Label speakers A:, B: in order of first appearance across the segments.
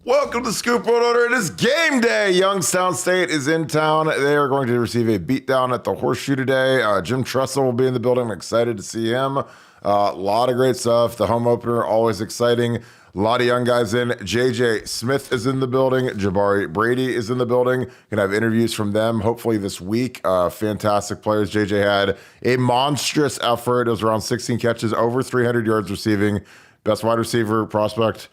A: Welcome to Scoop World Order. It is game day. Youngstown State is in town. They are going to receive a beatdown at the Horseshoe today. Jim Tressel will be in the building. I'm excited to see him. A lot of great stuff. The home opener, always exciting. A lot of young guys in. JJ Smith is in the building. Jabari Brady is in the building. Going to have interviews from them hopefully this week. Fantastic players. JJ had a monstrous effort. It was around 16 catches, over 300 yards receiving. Best wide receiver prospect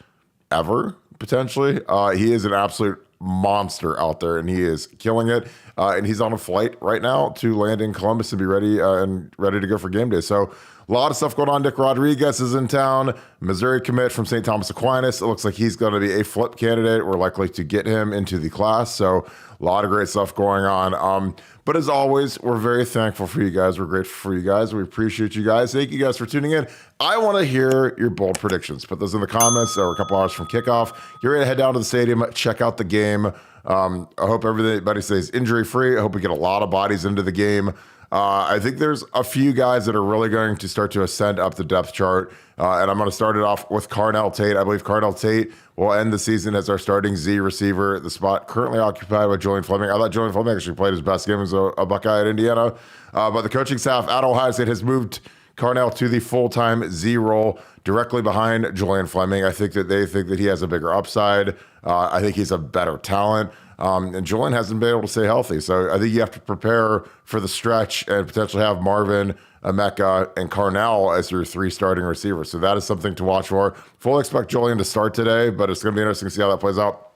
A: ever, potentially. He is an absolute monster out there, and he is killing it. And he's on a flight right now to land in Columbus and be ready to go for game day. So a lot of stuff going on. Nick Rodriguez is in town. Missouri commit from St. Thomas Aquinas. It looks like he's going to be a flip candidate. We're likely to get him into the class. So a lot of great stuff going on. But as always, we're very thankful for you guys. We're grateful for you guys. We appreciate you guys. Thank you guys for tuning in. I want to hear your bold predictions. Put those in the comments. We're a couple hours from kickoff. You're ready to head down to the stadium, check out the game. I hope everybody stays injury-free. I hope we get a lot of bodies into the game. I think there's a few guys that are really going to start to ascend up the depth chart. And I'm going to start it off with Carnell Tate. I believe Carnell Tate will end the season as our starting Z receiver, the spot currently occupied by Julian Fleming. I thought Julian Fleming actually played his best game as a Buckeye at Indiana. But the coaching staff at Ohio State has moved Carnell to the full-time Z role directly behind Julian Fleming. I think that they think that he has a bigger upside. I think he's a better talent. And Julian hasn't been able to stay healthy. So I think you have to prepare for the stretch and potentially have Marvin, Emeka, and Carnell as your three starting receivers. So that is something to watch for. Fully expect Julian to start today, but it's going to be interesting to see how that plays out.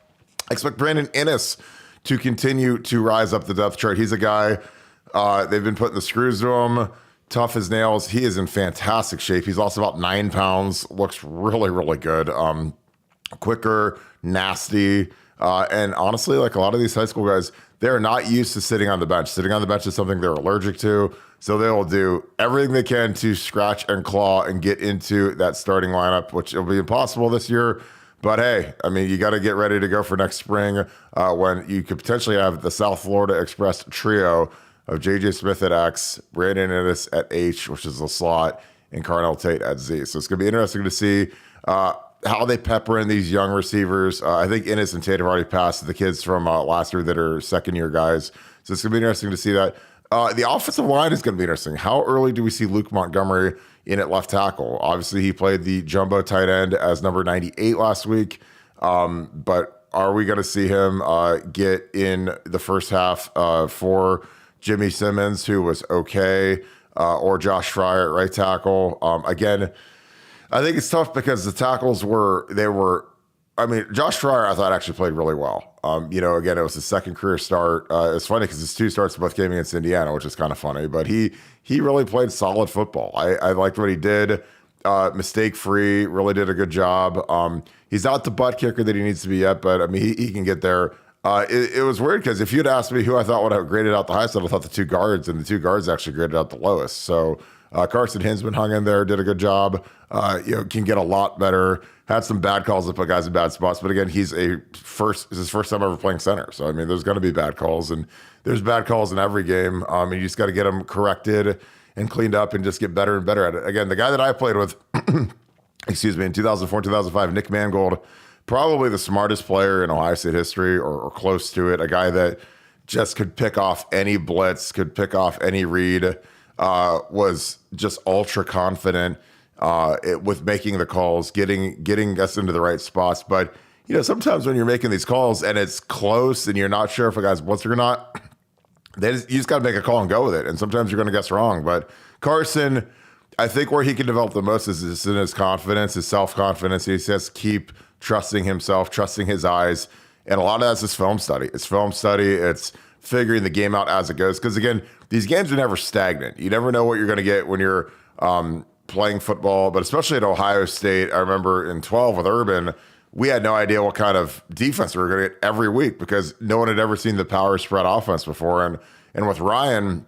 A: I expect Brandon Innes to continue to rise up the depth chart. He's a guy, they've been putting the screws to him, tough as nails. He is in fantastic shape. He's lost about 9 pounds, looks really, really good. Quicker, nasty. And honestly, like a lot of these high school guys, they're not used to sitting on the bench. Sitting on the bench is something they're allergic to. So they will do everything they can to scratch and claw and get into that starting lineup, which will be impossible this year. But hey, I mean, you got to get ready to go for next spring when you could potentially have the South Florida Express trio of JJ Smith at X, Brandon Innes at H, which is the slot, and Carnell Tate at Z. So it's going to be interesting to see how they pepper in these young receivers. I think Innes and Tate have already passed the kids from last year that are second-year guys. So it's going to be interesting to see that. The offensive line is going to be interesting. How early do we see Luke Montgomery in at left tackle? Obviously, he played the jumbo tight end as number 98 last week. But are we going to see him get in the first half for Jimmy Simmons, who was okay, or Josh Fryer at right tackle? Again, I think it's tough because the tackles Josh Fryer, I thought actually played really well. Again, it was his second career start. It's funny because his 2 starts both came against Indiana, which is kind of funny, but he really played solid football. I liked what he did. Mistake-free, really did a good job. He's not the butt kicker that he needs to be yet, but I mean, he can get there. It was weird because if you'd asked me who I thought would have graded out the highest, I thought the 2 guards, and the 2 guards actually graded out the lowest. So Carson Hinsman hung in there, did a good job. Can get a lot better. Had some bad calls that put guys in bad spots, but again, it's his first time ever playing center. So I mean, there's going to be bad calls, and there's bad calls in every game. And you just got to get them corrected and cleaned up, and just get better and better at it. Again, the guy that I played with, in 2004, 2005, Nick Mangold, probably the smartest player in Ohio State history, or close to it. A guy that just could pick off any blitz, could pick off any read. Was just ultra confident with making the calls, getting us into the right spots. But sometimes when you're making these calls and it's close and you're not sure if a guy's blitzing or not, you just got to make a call and go with it. And sometimes you're going to guess wrong. But Carson, I think where he can develop the most is in his confidence, his self-confidence. He says keep trusting himself, trusting his eyes. And a lot of that's his film study. It's figuring the game out as it goes. Because again, these games are never stagnant. You never know what you're going to get when you're playing football, but especially at Ohio State. I remember in 12 with Urban, we had no idea what kind of defense we were going to get every week because no one had ever seen the power spread offense before. And with Ryan,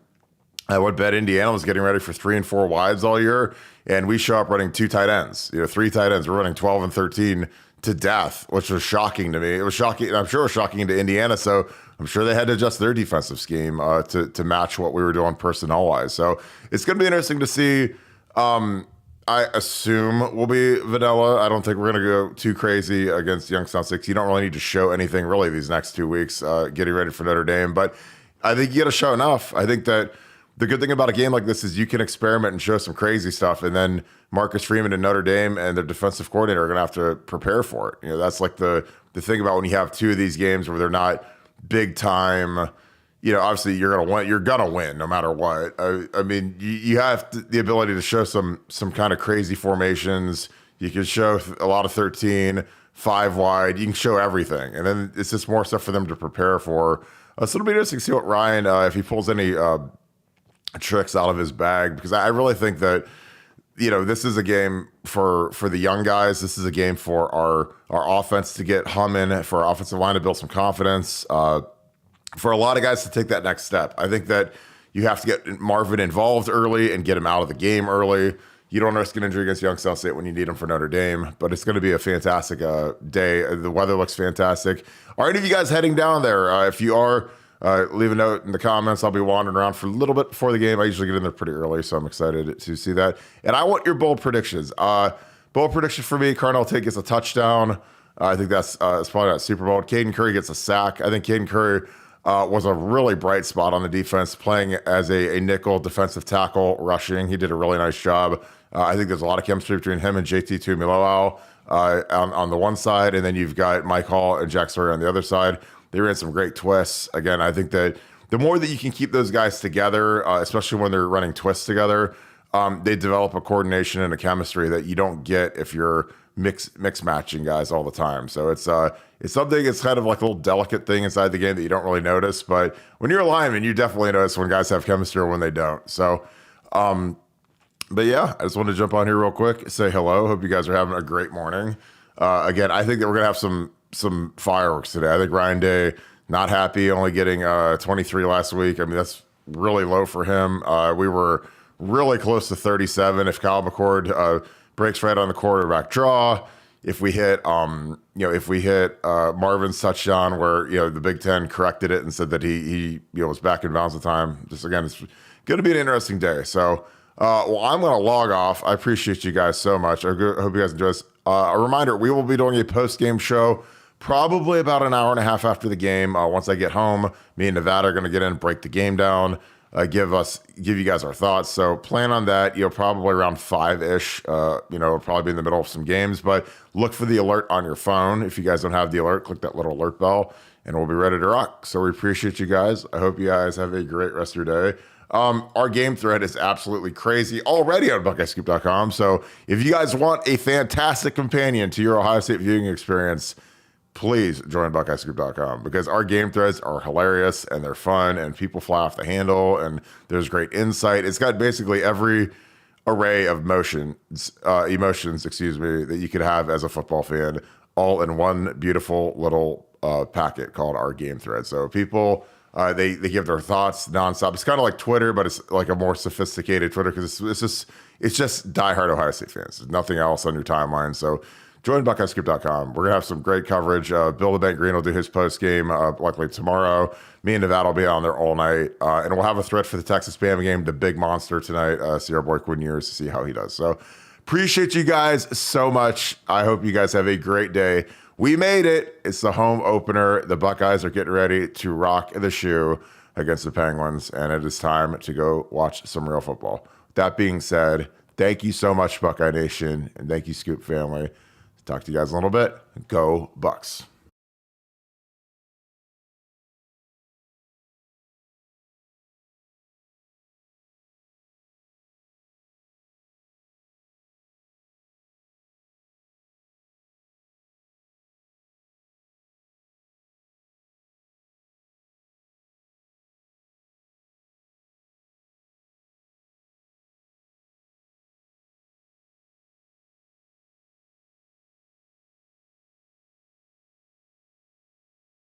A: I would bet Indiana was getting ready for 3 and 4 wides all year, and we show up running 2 tight ends, 3 tight ends. We're running 12 and 13 to death, which was shocking to me. It was shocking, and I'm sure it was shocking to Indiana. So I'm sure they had to adjust their defensive scheme to match what we were doing personnel-wise. So it's going to be interesting to see I assume will be vanilla. I don't think we're going to go too crazy against Youngstown 6. You don't really need to show anything really these next 2 weeks getting ready for Notre Dame. But I think you got to show enough. I think that the good thing about a game like this is you can experiment and show some crazy stuff. And then Marcus Freeman and Notre Dame and their defensive coordinator are going to have to prepare for it. You know, that's like the thing about when you have two of these games where they're not big time. You know, obviously you're gonna win. You're gonna win no matter what. I mean, you have the ability to show some kind of crazy formations. You can show a lot of 13, 5 wide. You can show everything, and then it's just more stuff for them to prepare for. So it'll be interesting to see what Ryan, if he pulls any tricks out of his bag, because I really think that this is a game for the young guys. This is a game for our offense to get humming, for our offensive line to build some confidence. For a lot of guys to take that next step. I think that you have to get Marvin involved early and get him out of the game early. You don't risk an injury against Youngstown State when you need him for Notre Dame, but it's going to be a fantastic day. The weather looks fantastic. Are any of you guys heading down there? If you are, leave a note in the comments. I'll be wandering around for a little bit before the game. I usually get in there pretty early, so I'm excited to see that. And I want your bold predictions. Bold prediction for me, Carnell Tate gets a touchdown. I think that's probably not super bold. Caden Curry gets a sack. I think Caden Curry was a really bright spot on the defense, playing as a nickel defensive tackle, rushing. He did a really nice job. I think there's a lot of chemistry between him and JT Tuimoloau on the one side, and then you've got Mike Hall and Jack Sawyer on the other side. They ran some great twists. Again, I think that the more that you can keep those guys together, especially when they're running twists together, they develop a coordination and a chemistry that you don't get if you're mix matching guys all the time. So it's something. It's kind of like a little delicate thing inside the game that you don't really notice. But when you're a lineman, you definitely notice when guys have chemistry or when they don't. So, but yeah, I just wanted to jump on here real quick, say hello. Hope you guys are having a great morning. Again, I think that we're gonna have some fireworks today. I think Ryan Day not happy, only getting 23 last week. I mean, that's really low for him. We were really close to 37. If Kyle McCord breaks right on the quarterback draw, if we hit Marvin's touchdown where the Big Ten corrected it and said that he was back in bounds at the time. Just again, it's going to be an interesting day. So, well, I'm going to log off. I appreciate you guys so much. I hope you guys enjoy this. A reminder: we will be doing a post-game show probably about an hour and a half after the game. Once I get home, me and Nevada are going to get in, break the game down. Give you guys our thoughts. So plan on that. Probably around 5-ish. It'll probably be in the middle of some games, but look for the alert on your phone. If you guys don't have the alert, click that little alert bell and we'll be ready to rock. So we appreciate you guys. I hope you guys have a great rest of your day. Our game thread is absolutely crazy already on BuckeyeScoop.com. So if you guys want a fantastic companion to your Ohio State viewing experience, please join BuckeyeScoop.com, because our game threads are hilarious and they're fun and people fly off the handle and there's great insight. It's got basically every array of emotions, that you could have as a football fan, all in one beautiful little packet called our game thread. So people, they give their thoughts nonstop. It's kind of like Twitter, but it's like a more sophisticated Twitter, because it's just diehard Ohio State fans. There's nothing else on your timeline. So join BuckeyeScoop.com. We're going to have some great coverage. Bill the Bank Green will do his post-game likely tomorrow. Me and Nevada will be on there all night. And we'll have a thread for the Texas Bama game, the big monster tonight. See our boy Quinn Ewers to see how he does. So appreciate you guys so much. I hope you guys have a great day. We made it. It's the home opener. The Buckeyes are getting ready to rock the shoe against the Penguins, and it is time to go watch some real football. That being said, thank you so much, Buckeye Nation, and thank you, Scoop family. Talk to you guys in a little bit. Go Bucks.